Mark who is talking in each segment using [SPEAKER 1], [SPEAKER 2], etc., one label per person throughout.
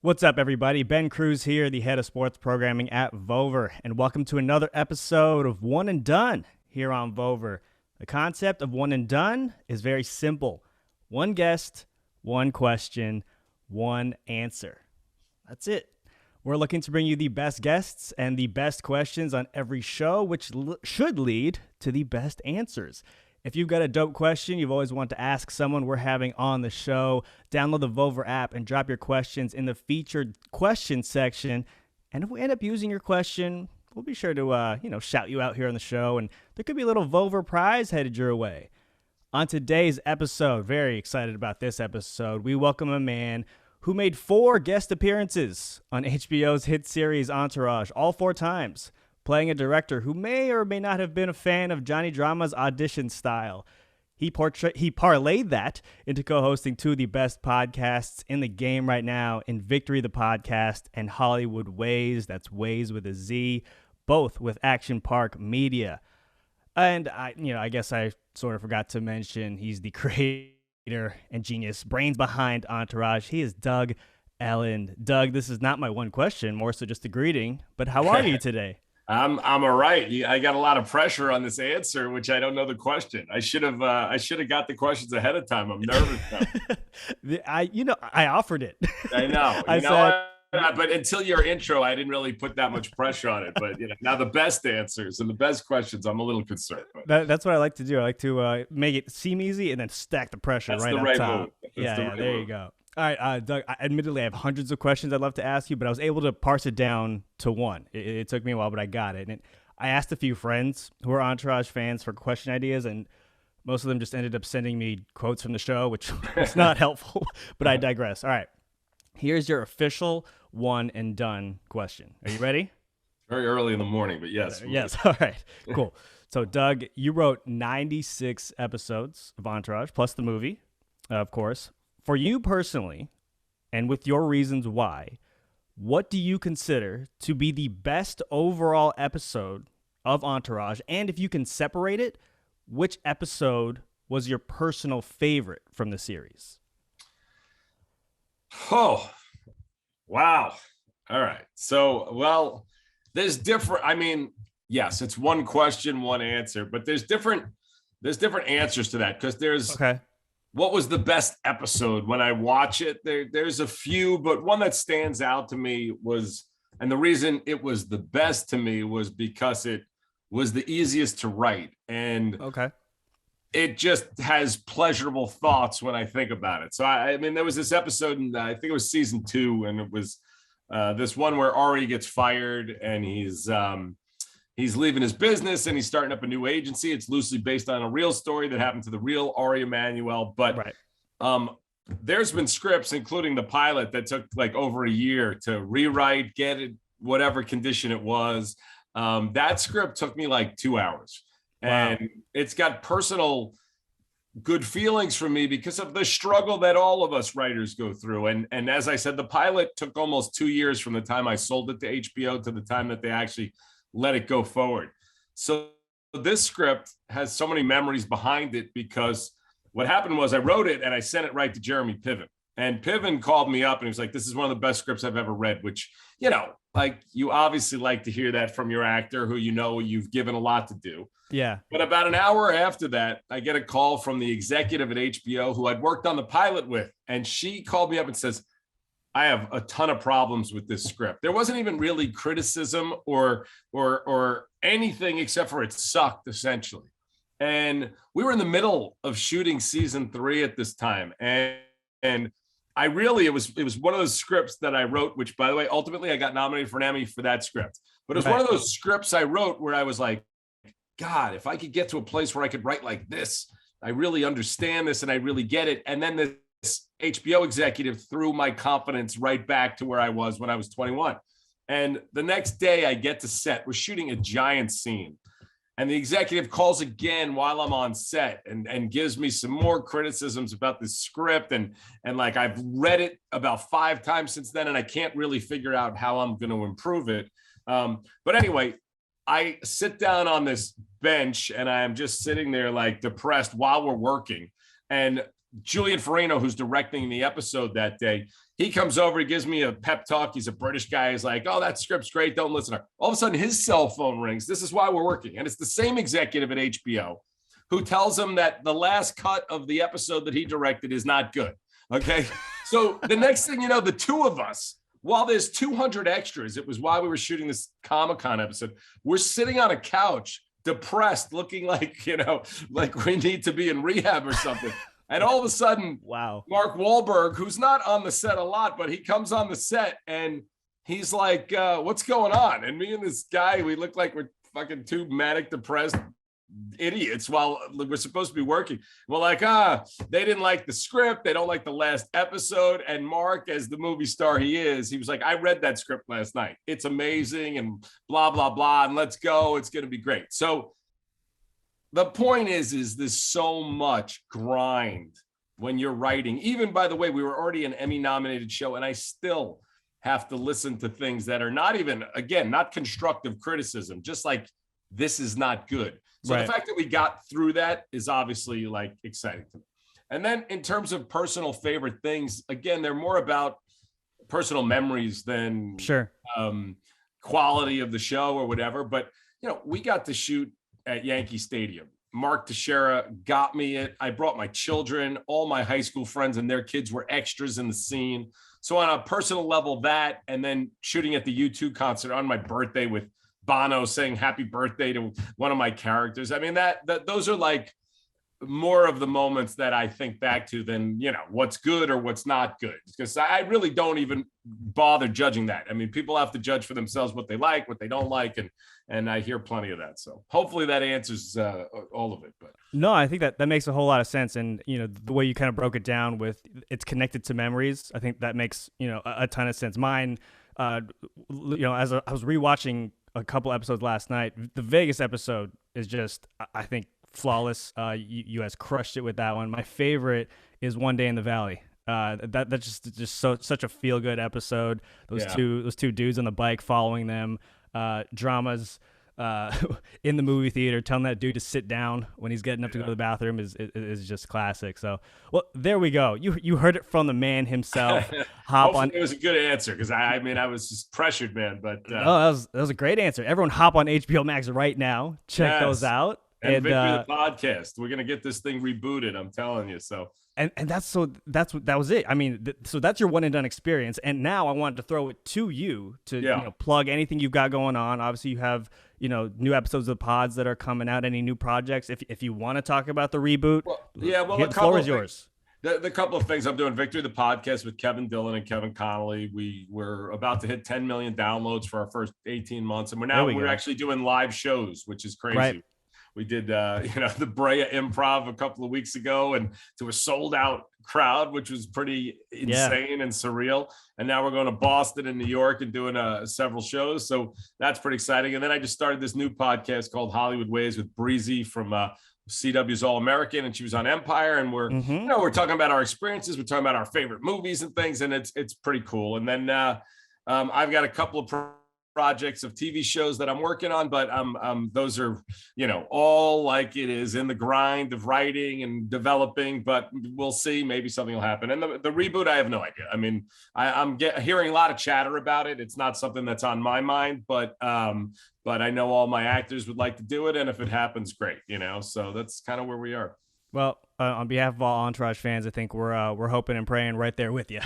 [SPEAKER 1] What's up, everybody? Ben Cruz here, the head of sports programming at Vover, and welcome to another episode of One and Done here on Vover. The concept of One and Done is very simple. One guest, one question, one answer. That's it. We're looking to bring you the best guests and the best questions on every show, which should lead to the best answers. If you've got a dope question you've always wanted to ask someone we're having on the show, download the Vover app and drop your questions in the featured question section. And if we end up using your question, we'll be sure to shout you out here on the show, and there could be a little Vover prize headed your way. On today's episode, very excited about this episode, we welcome a man who made 4 guest appearances on HBO's hit series Entourage, all 4 times, playing a director who may or may not have been a fan of Johnny Drama's audition style. He parlayed that into co-hosting 2 of the best podcasts in the game right now, in Victory the Podcast and Hollywood Ways, that's Ways with a Z, both with Action Park Media. And I guess I sort of forgot to mention he's the creator and genius brains behind Entourage. He is Doug Ellin. Doug, this is not my one question, more so just a greeting, but how are you today?
[SPEAKER 2] I'm all right. I got a lot of pressure on this answer, which I don't know the question. I should have got the questions ahead of time. I'm nervous now.
[SPEAKER 1] I offered it.
[SPEAKER 2] I know. I said, but until your intro, I didn't really put that much pressure on it. But now the best answers and the best questions, I'm a little concerned.
[SPEAKER 1] That's what I like to do. I like to make it seem easy and then stack the pressure right on top. There you go. All right, Doug, admittedly, I have hundreds of questions I'd love to ask you, but I was able to parse it down to one. It took me a while, but I got it. And I asked a few friends who are Entourage fans for question ideas, and most of them just ended up sending me quotes from the show, which was not helpful, but I digress. All right, here's your official one and done question. Are you ready?
[SPEAKER 2] Very early in the morning, but yes.
[SPEAKER 1] Yes, all right, cool. So, Doug, you wrote 96 episodes of Entourage, plus the movie, of course. For you personally, and with your reasons why, what do you consider to be the best overall episode of Entourage? And if you can separate it, which episode was your personal favorite from the series?
[SPEAKER 2] Oh, wow. All right. So, well, there's different, yes, it's one question, one answer, but there's different answers to that, because there's,
[SPEAKER 1] okay.
[SPEAKER 2] What was the best episode? When I watch it, there's a few, but one that stands out to me was, and the reason it was the best to me was because it was the easiest to write. And it just has pleasurable thoughts when I think about it. So, there was this episode, and I think it was season 2, and it was this one where Ari gets fired, and he's leaving his business and he's starting up a new agency. It's loosely based on a real story that happened to the real Ari Emanuel. But there's been scripts, including the pilot, that took like over a year to rewrite, get it, whatever condition it was. That script took me like 2 hours. Wow. And it's got personal good feelings for me because of the struggle that all of us writers go through. And as I said, the pilot took almost 2 years from the time I sold it to HBO to the time that they actually let it go forward. So this script has so many memories behind it, because what happened was I wrote it and I sent it right to Jeremy Piven. And Piven called me up and he was like, this is one of the best scripts I've ever read, which, you obviously like to hear that from your actor who you've given a lot to do.
[SPEAKER 1] Yeah.
[SPEAKER 2] But about an hour after that, I get a call from the executive at HBO who I'd worked on the pilot with. And she called me up and says, I have a ton of problems with this script. There wasn't even really criticism or anything except for it sucked, essentially. And we were in the middle of shooting season 3 at this time. And I really, it was one of those scripts that I wrote, which, by the way, ultimately I got nominated for an Emmy for that script. But it was one of those scripts I wrote where I was like, God, if I could get to a place where I could write like this, I really understand this and I really get it. And then this HBO executive threw my confidence right back to where I was when I was 21. And the next day I get to set, we're shooting a giant scene. And the executive calls again while I'm on set and gives me some more criticisms about this script. And like, I've read it about 5 times since then, and I can't really figure out how I'm going to improve it. But anyway, I sit down on this bench and I am just sitting there like depressed while we're working. And Julian Farino, who's directing the episode that day, he comes over, he gives me a pep talk. He's a British guy. He's like, oh, that script's great. Don't listen. All of a sudden, his cell phone rings. This is why we're working. And it's the same executive at HBO who tells him that the last cut of the episode that he directed is not good. Okay. So the next thing you know, the two of us, while there's 200 extras, it was while we were shooting this Comic-Con episode, we're sitting on a couch, depressed, looking like, like we need to be in rehab or something. And all of a sudden,
[SPEAKER 1] wow,
[SPEAKER 2] Mark Wahlberg, who's not on the set a lot, but he comes on the set and he's like, what's going on? And me and this guy, we look like we're fucking two manic depressed idiots while we're supposed to be working. We're like, they didn't like the script. They don't like the last episode. And Mark, as the movie star he is, he was like, I read that script last night. It's amazing and blah, blah, blah. And let's go. It's going to be great. So the point is there's so much grind when you're writing. Even, by the way, we were already an Emmy-nominated show, and I still have to listen to things that are not even, again, not constructive criticism, just like, this is not good. So
[SPEAKER 1] right.
[SPEAKER 2] The fact that we got through that is obviously like exciting to me. And then in terms of personal favorite things, again, they're more about personal memories than
[SPEAKER 1] sure
[SPEAKER 2] quality of the show or whatever. But, we got to shoot at Yankee Stadium. Mark Teixeira got me it. I brought my children, all my high school friends and their kids were extras in the scene. So on a personal level, that, and then shooting at the U2 concert on my birthday with Bono saying happy birthday to one of my characters. I mean, that those are like more of the moments that I think back to than, what's good or what's not good, because I really don't even bother judging that. I mean, people have to judge for themselves what they like, what they don't like. And I hear plenty of that. So hopefully that answers all of it. But
[SPEAKER 1] no, I think that makes a whole lot of sense. And, the way you kind of broke it down with it's connected to memories, I think that makes, a ton of sense. Mine, as I was rewatching a couple episodes last night, the Vegas episode is just, I think, flawless. You guys crushed it with that one. My favorite is One Day in the Valley. That's just such a feel good episode. Those two dudes on the bike following them. Dramas in the movie theater, telling that dude to sit down when he's getting up to go to the bathroom is just classic. So, well, there we go. You heard it from the man himself.
[SPEAKER 2] Hopefully it was a good answer, because I was just pressured, man. But
[SPEAKER 1] that was a great answer. Everyone, hop on HBO Max right now. Check those out.
[SPEAKER 2] And Victory the podcast. We're gonna get this thing rebooted. I'm telling you. So.
[SPEAKER 1] And that was it. I mean, so that's your one and done experience. And now I wanted to throw it to you to plug anything you've got going on. Obviously, you have new episodes of the pods that are coming out. Any new projects? If you want to talk about the reboot, the floor is yours.
[SPEAKER 2] The couple of things I'm doing: Victory the podcast with Kevin Dillon and Kevin Connolly. We were about to hit 10 million downloads for our first 18 months, and we're actually doing live shows, which is crazy.
[SPEAKER 1] Right.
[SPEAKER 2] We did, the Brea Improv a couple of weeks ago, and to a sold out crowd, which was pretty insane and surreal. And now we're going to Boston and New York and doing several shows. So that's pretty exciting. And then I just started this new podcast called Hollywood Ways with Breezy from CW's All American, and she was on Empire. And we're, we're talking about our experiences. We're talking about our favorite movies and things. And it's pretty cool. And then I've got a couple of projects of TV shows that I'm working on, but those are, all like it is in the grind of writing and developing, but we'll see, maybe something will happen. And the reboot, I have no idea. I mean, I'm hearing a lot of chatter about it. It's not something that's on my mind, but I know all my actors would like to do it. And if it happens, great, so that's kind of where we are.
[SPEAKER 1] Well, on behalf of all Entourage fans, I think we're hoping and praying right there with you.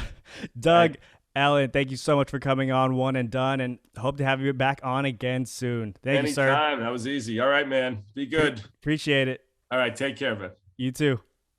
[SPEAKER 1] Doug, Ellin, thank you so much for coming on One and Done, and hope to have you back on again soon. Thank you, sir.
[SPEAKER 2] Anytime. That was easy. All right, man. Be good.
[SPEAKER 1] Appreciate it.
[SPEAKER 2] All right. Take care, man.
[SPEAKER 1] You too.